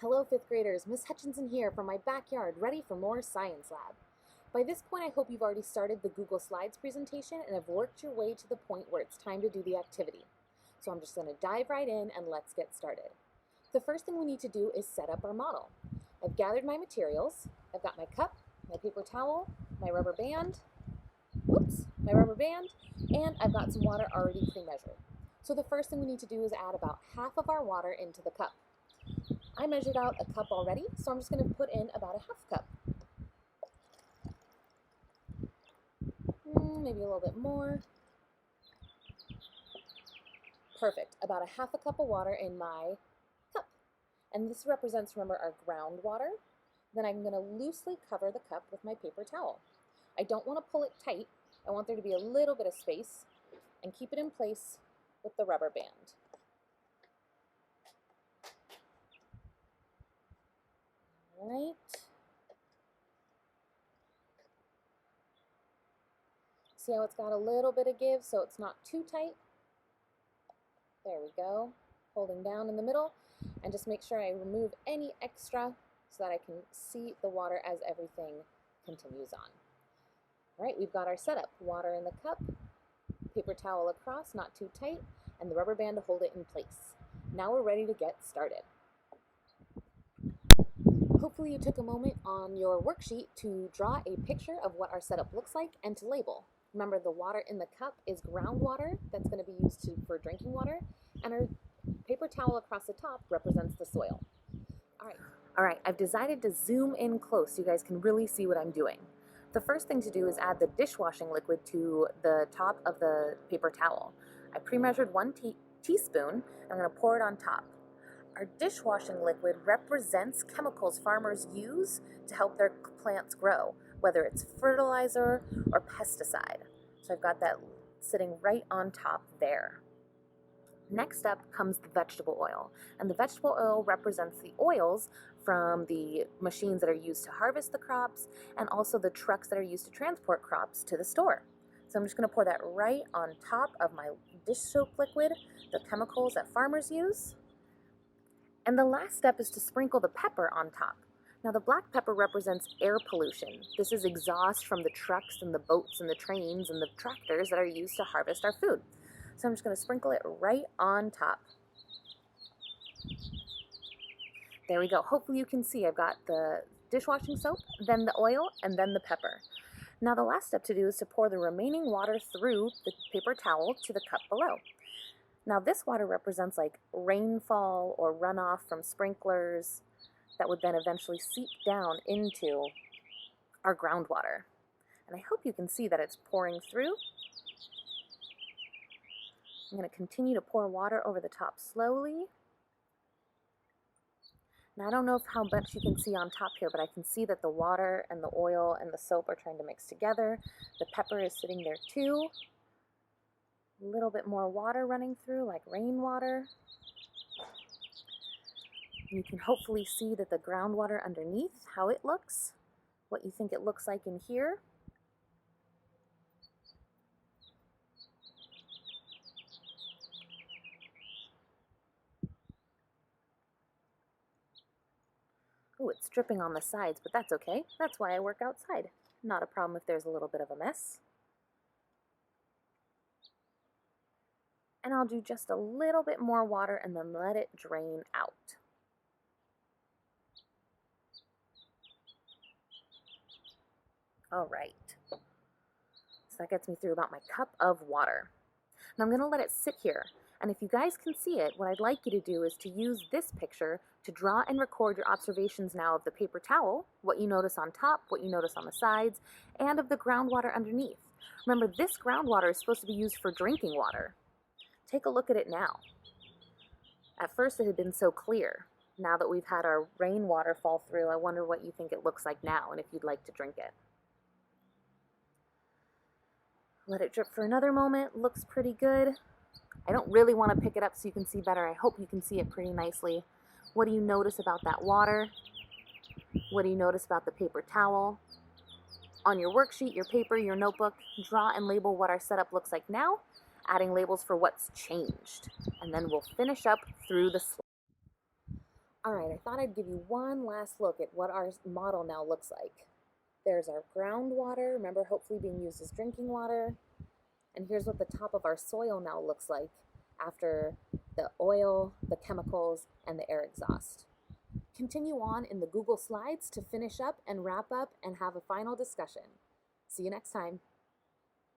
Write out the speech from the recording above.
Hello, 5th graders. Miss Hutchinson here from my backyard, ready for more Science Lab. By this point, I hope you've already started the Google Slides presentation and have worked your way to the point where it's time to do the activity. So I'm just going to dive right in and let's get started. The first thing we need to do is set up our model. I've gathered my materials. I've got my cup, my paper towel, my rubber band, and I've got some water already pre-measured. So the first thing we need to do is add about half of our water into the cup. I measured out a cup already, so I'm just going to put in about a half cup. Maybe a little bit more. Perfect. About a half a cup of water in my cup. And this represents, remember, our groundwater. Then I'm going to loosely cover the cup with my paper towel. I don't want to pull it tight. I want there to be a little bit of space, and keep it in place with the rubber band. Right. See how it's got a little bit of give, so it's not too tight? There we go. Holding down in the middle, and just make sure I remove any extra so that I can see the water as everything continues on. All right, we've got our setup. Water in the cup, paper towel across, not too tight, and the rubber band to hold it in place. Now we're ready to get started. Hopefully you took a moment on your worksheet to draw a picture of what our setup looks like and to label. Remember, the water in the cup is groundwater that's going to be used for drinking water, and our paper towel across the top represents the soil. All right, I've decided to zoom in close so you guys can really see what I'm doing. The first thing to do is add the dishwashing liquid to the top of the paper towel. I pre-measured 1 teaspoon. I'm going to pour it on top. Our dishwashing liquid represents chemicals farmers use to help their plants grow, whether it's fertilizer or pesticide. So I've got that sitting right on top there. Next up comes the vegetable oil, and the vegetable oil represents the oils from the machines that are used to harvest the crops and also the trucks that are used to transport crops to the store. So I'm just going to pour that right on top of my dish soap liquid, the chemicals that farmers use. And the last step is to sprinkle the pepper on top. Now, the black pepper represents air pollution. This is exhaust from the trucks and the boats and the trains and the tractors that are used to harvest our food. So I'm just going to sprinkle it right on top. There we go. Hopefully you can see I've got the dishwashing soap, then the oil, and then the pepper. Now the last step to do is to pour the remaining water through the paper towel to the cup below. Now this water represents like rainfall or runoff from sprinklers that would then eventually seep down into our groundwater. And I hope you can see that it's pouring through. I'm going to continue to pour water over the top slowly. Now I don't know how much you can see on top here, but I can see that the water and the oil and the soap are trying to mix together. The pepper is sitting there too. A little bit more water running through, like rainwater. You can hopefully see that the groundwater underneath, how it looks, what you think it looks like in here. Oh, it's dripping on the sides, but that's okay. That's why I work outside. Not a problem if there's a little bit of a mess. And I'll do just a little bit more water and then let it drain out. All right. So that gets me through about my cup of water. Now I'm going to let it sit here. And if you guys can see it, what I'd like you to do is to use this picture to draw and record your observations now of the paper towel, what you notice on top, what you notice on the sides, and of the groundwater underneath. Remember, this groundwater is supposed to be used for drinking water. Take a look at it now. At first it had been so clear. Now that we've had our rainwater fall through, I wonder what you think it looks like now and if you'd like to drink it. Let it drip for another moment. Looks pretty good. I don't really want to pick it up so you can see better. I hope you can see it pretty nicely. What do you notice about that water? What do you notice about the paper towel? On your worksheet, your paper, your notebook, draw and label what our setup looks like now, adding labels for what's changed. And then we'll finish up through the slide. All right, I thought I'd give you one last look at what our model now looks like. There's our groundwater, remember, hopefully being used as drinking water. And here's what the top of our soil now looks like after the oil, the chemicals, and the air exhaust. Continue on in the Google Slides to finish up and wrap up and have a final discussion. See you next time.